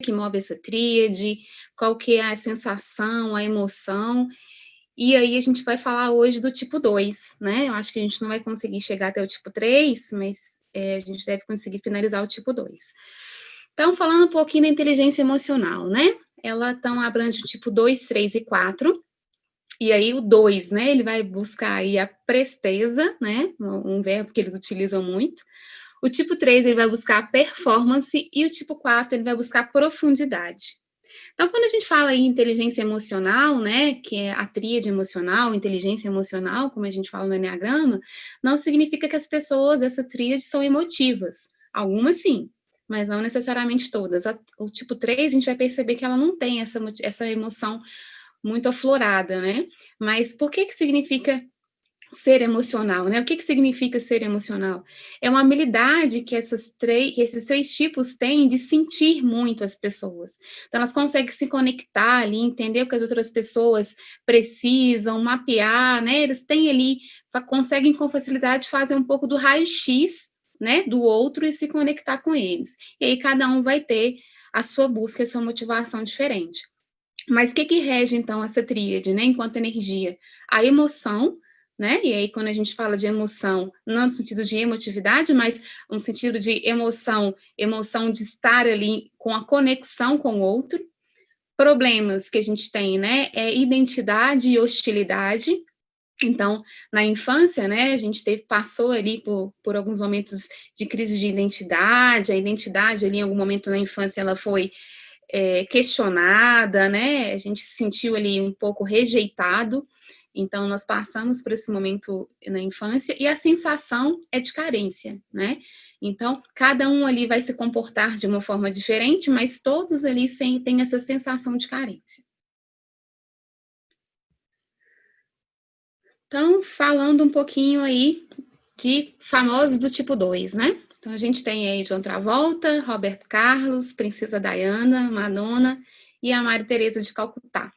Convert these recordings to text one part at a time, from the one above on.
que move essa tríade, qual que é a sensação, a emoção. E aí a gente vai falar hoje do tipo 2, né? Eu acho que a gente não vai conseguir chegar até o tipo 3, mas a gente deve conseguir finalizar o tipo 2. Então, falando um pouquinho da inteligência emocional, né? Ela então abrange o tipo 2, 3 e 4. E aí o 2, né? Ele vai buscar aí a presteza, né? Um verbo que eles utilizam muito. O tipo 3, ele vai buscar performance, e o tipo 4, ele vai buscar profundidade. Então, quando a gente fala em inteligência emocional, né, que é a tríade emocional, inteligência emocional, como a gente fala no Enneagrama, não significa que as pessoas dessa tríade são emotivas. Algumas sim, mas não necessariamente todas. O tipo 3, a gente vai perceber que ela não tem essa emoção muito aflorada, né? Mas por que significa ser emocional, né? O que significa ser emocional? É uma habilidade que que esses três tipos têm de sentir muito as pessoas. Então, elas conseguem se conectar ali, entender o que as outras pessoas precisam, mapear, né? Eles têm ali, conseguem com facilidade fazer um pouco do raio-x, né, do outro e se conectar com eles. E aí cada um vai ter a sua busca, essa motivação diferente. Mas o que rege, então, essa tríade, né, enquanto energia? A emoção, né, e aí quando a gente fala de emoção, não no sentido de emotividade, mas no sentido de emoção de estar ali com a conexão com o outro. Problemas que a gente tem, né, é identidade e hostilidade. Então, na infância, né, a gente passou ali por alguns momentos de crise de identidade, a identidade ali em algum momento na infância ela foi questionada, né? A gente se sentiu ali um pouco rejeitado. Então, nós passamos por esse momento na infância e a sensação é de carência, né? Então, cada um ali vai se comportar de uma forma diferente, mas todos ali têm essa sensação de carência. Então, falando um pouquinho aí de famosos do tipo 2, né? Então, a gente tem aí John Travolta, Roberto Carlos, Princesa Diana, Madonna e a Maria Teresa de Calcutá.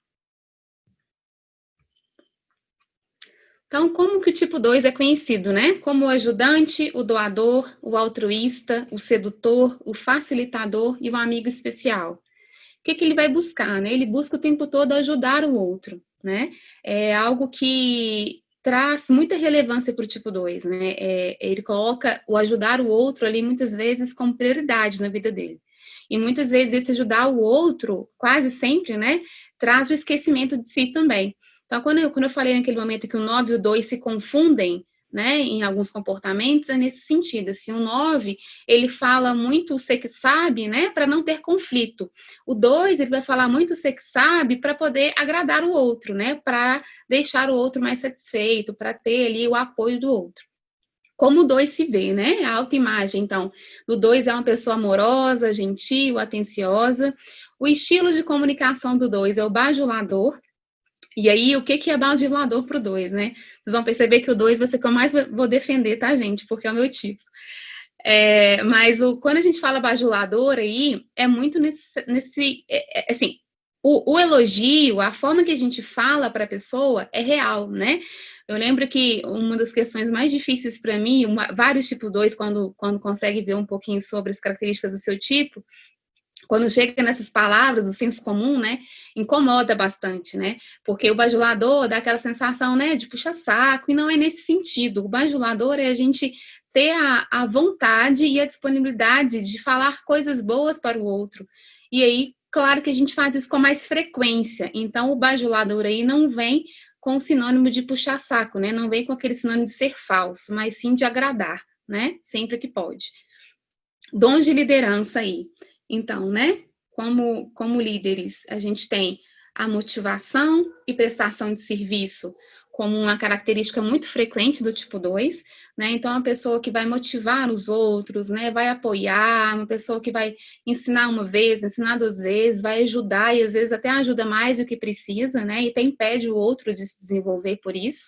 Então, como que o tipo 2 é conhecido, né? Como o ajudante, o doador, o altruísta, o sedutor, o facilitador e o amigo especial. O que ele vai buscar, né? Ele busca o tempo todo ajudar o outro, né? É algo que traz muita relevância para o tipo 2, né? Ele coloca o ajudar o outro ali muitas vezes como prioridade na vida dele. E muitas vezes esse ajudar o outro, quase sempre, né? Traz o esquecimento de si também. Então, quando eu falei naquele momento que o 9 e o 2 se confundem, né, em alguns comportamentos, é nesse sentido, assim, o 9, ele fala muito o ser que sabe, né, para não ter conflito. O 2, ele vai falar muito o ser que sabe para poder agradar o outro, né, para deixar o outro mais satisfeito, para ter ali o apoio do outro. Como o 2 se vê, né, a autoimagem, então, o 2 é uma pessoa amorosa, gentil, atenciosa. O estilo de comunicação do 2 é o bajulador. E aí, o que é bajulador para o 2, né? Vocês vão perceber que o 2 vai ser o que eu mais vou defender, tá, gente? Porque é o meu tipo. Mas quando a gente fala bajulador aí, é muito assim, o elogio, a forma que a gente fala para a pessoa é real, né? Eu lembro que uma das questões mais difíceis para mim, vários tipos 2, quando consegue ver um pouquinho sobre as características do seu tipo, quando chega nessas palavras, o senso comum, né, incomoda bastante, né, porque o bajulador dá aquela sensação, né, de puxa-saco, e não é nesse sentido. O bajulador é a gente ter a vontade e a disponibilidade de falar coisas boas para o outro. E aí, claro que a gente faz isso com mais frequência. Então, o bajulador aí não vem com o sinônimo de puxar-saco, né, não vem com aquele sinônimo de ser falso, mas sim de agradar, né, sempre que pode. Dons de liderança aí. Então, né, como líderes, a gente tem a motivação e prestação de serviço como uma característica muito frequente do tipo 2, né? Então, uma pessoa que vai motivar os outros, né? Vai apoiar, uma pessoa que vai ensinar uma vez, ensinar duas vezes, vai ajudar e às vezes até ajuda mais do que precisa, né? E até impede o outro de se desenvolver por isso.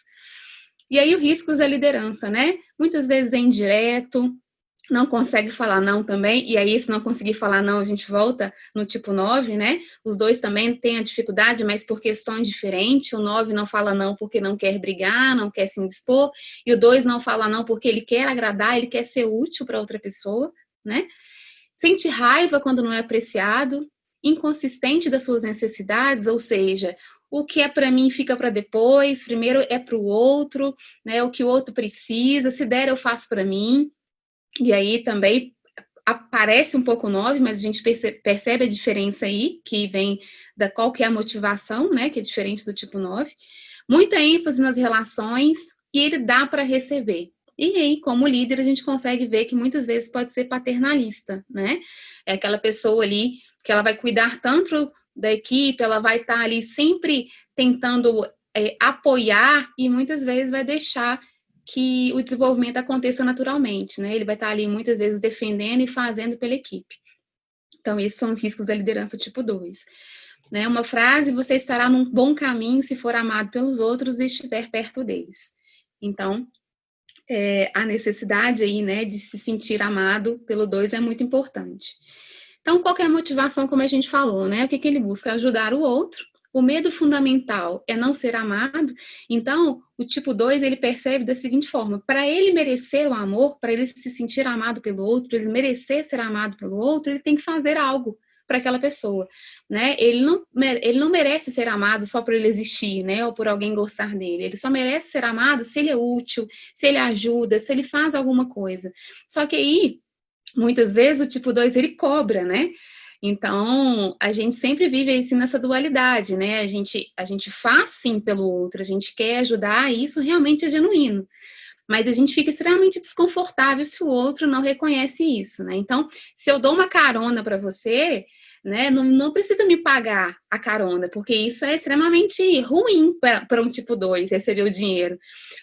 E aí, os riscos da liderança, né? Muitas vezes é indireto, não consegue falar não também, e aí se não conseguir falar não, a gente volta no tipo 9, né? Os dois também têm a dificuldade, mas por questões diferentes. O 9 não fala não porque não quer brigar, não quer se indispor, e o 2 não fala não porque ele quer agradar, ele quer ser útil para outra pessoa, né? Sente raiva quando não é apreciado, inconsistente das suas necessidades, ou seja, o que é para mim fica para depois, primeiro é para o outro, né? O que o outro precisa, se der eu faço para mim. E aí também aparece um pouco 9, mas a gente percebe a diferença aí, que vem da qual que é a motivação, né? Que é diferente do tipo 9. Muita ênfase nas relações e ele dá para receber. E aí, como líder, a gente consegue ver que muitas vezes pode ser paternalista, né? É aquela pessoa ali que ela vai cuidar tanto da equipe, ela vai estar ali sempre tentando apoiar e muitas vezes vai deixar que o desenvolvimento aconteça naturalmente, né? Ele vai estar ali muitas vezes defendendo e fazendo pela equipe. Então, esses são os riscos da liderança tipo 2. Né? Uma frase, você estará num bom caminho se for amado pelos outros e estiver perto deles. Então, a necessidade aí, né, de se sentir amado pelo 2 é muito importante. Então, qual que é a motivação, como a gente falou, né? O que ele busca? Ajudar o outro. O medo fundamental é não ser amado. Então, o tipo 2, ele percebe da seguinte forma: para ele merecer o amor, para ele se sentir amado pelo outro, para ele merecer ser amado pelo outro, ele tem que fazer algo para aquela pessoa, né? Ele não merece ser amado só por ele existir, né? Ou por alguém gostar dele. Ele só merece ser amado se ele é útil, se ele ajuda, se ele faz alguma coisa. Só que aí, muitas vezes, o tipo 2, ele cobra, né? Então, a gente sempre vive assim nessa dualidade, né? A gente faz sim pelo outro, a gente quer ajudar, e isso realmente é genuíno. Mas a gente fica extremamente desconfortável se o outro não reconhece isso, né? Então, se eu dou uma carona para você, né, não precisa me pagar a carona, porque isso é extremamente ruim para um tipo 2, receber o dinheiro.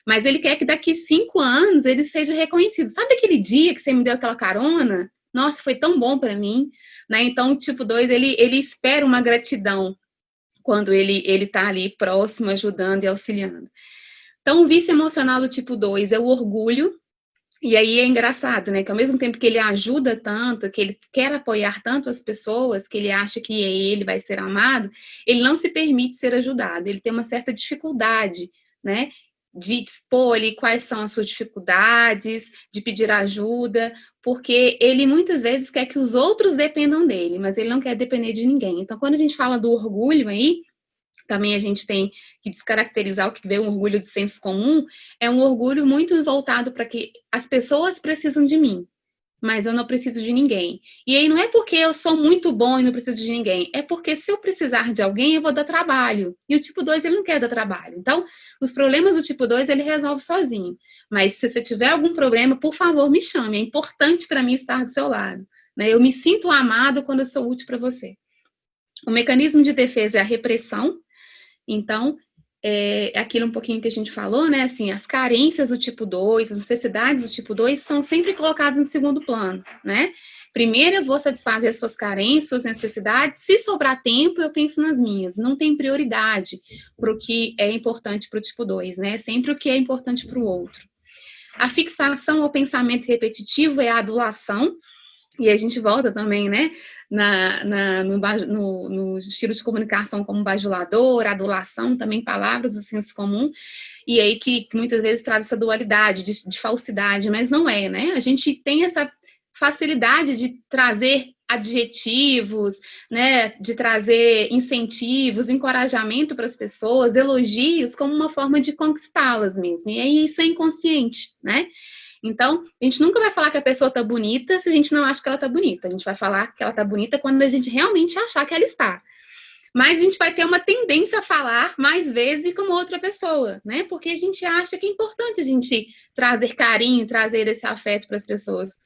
Mas ele quer que daqui 5 anos ele seja reconhecido. Sabe aquele dia que você me deu aquela carona? Nossa, foi tão bom para mim, né? Então, o tipo 2, ele espera uma gratidão quando ele tá ali próximo, ajudando e auxiliando. Então, o vício emocional do tipo 2 é o orgulho, e aí é engraçado, né, que ao mesmo tempo que ele ajuda tanto, que ele quer apoiar tanto as pessoas, que ele acha que ele vai ser amado, ele não se permite ser ajudado, ele tem uma certa dificuldade, né, de expor ali quais são as suas dificuldades, de pedir ajuda, porque ele muitas vezes quer que os outros dependam dele, mas ele não quer depender de ninguém. Então, quando a gente fala do orgulho aí, também a gente tem que descaracterizar o que vê um orgulho de senso comum, é um orgulho muito voltado para que as pessoas precisam de mim, mas eu não preciso de ninguém. E aí não é porque eu sou muito bom e não preciso de ninguém, é porque se eu precisar de alguém, eu vou dar trabalho. E o tipo 2, ele não quer dar trabalho. Então, os problemas do tipo 2, ele resolve sozinho. Mas se você tiver algum problema, por favor, me chame. É importante para mim estar do seu lado, né? Eu me sinto amado quando eu sou útil para você. O mecanismo de defesa é a repressão. Então, é aquilo um pouquinho que a gente falou, né? Assim, as carências do tipo 2, as necessidades do tipo 2 são sempre colocadas em segundo plano, né? Primeiro eu vou satisfazer as suas carências, suas necessidades. Se sobrar tempo, eu penso nas minhas. Não tem prioridade para o que é importante para o tipo 2, né? Sempre o que é importante para o outro. A fixação ao pensamento repetitivo é a adulação. E a gente volta também, né, no estilo de comunicação como bajulador, adulação, também palavras do senso comum, e aí que muitas vezes traz essa dualidade de falsidade, mas não é, né? A gente tem essa facilidade de trazer adjetivos, né, de trazer incentivos, encorajamento para as pessoas, elogios, como uma forma de conquistá-las mesmo, e aí isso é inconsciente, né? Então, a gente nunca vai falar que a pessoa tá bonita se a gente não acha que ela tá bonita. A gente vai falar que ela tá bonita quando a gente realmente achar que ela está. Mas a gente vai ter uma tendência a falar mais vezes como outra pessoa, né? Porque a gente acha que é importante a gente trazer carinho, trazer esse afeto para as pessoas.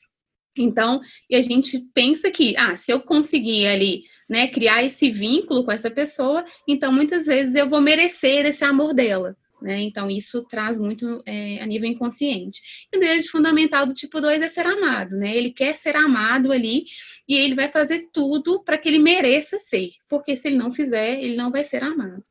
Então, e a gente pensa que, se eu conseguir ali, né, criar esse vínculo com essa pessoa, então muitas vezes eu vou merecer esse amor dela. Né? Então, isso traz muito a nível inconsciente. E o desejo fundamental do tipo 2 é ser amado, né? Ele quer ser amado ali e ele vai fazer tudo para que ele mereça ser, porque se ele não fizer, ele não vai ser amado.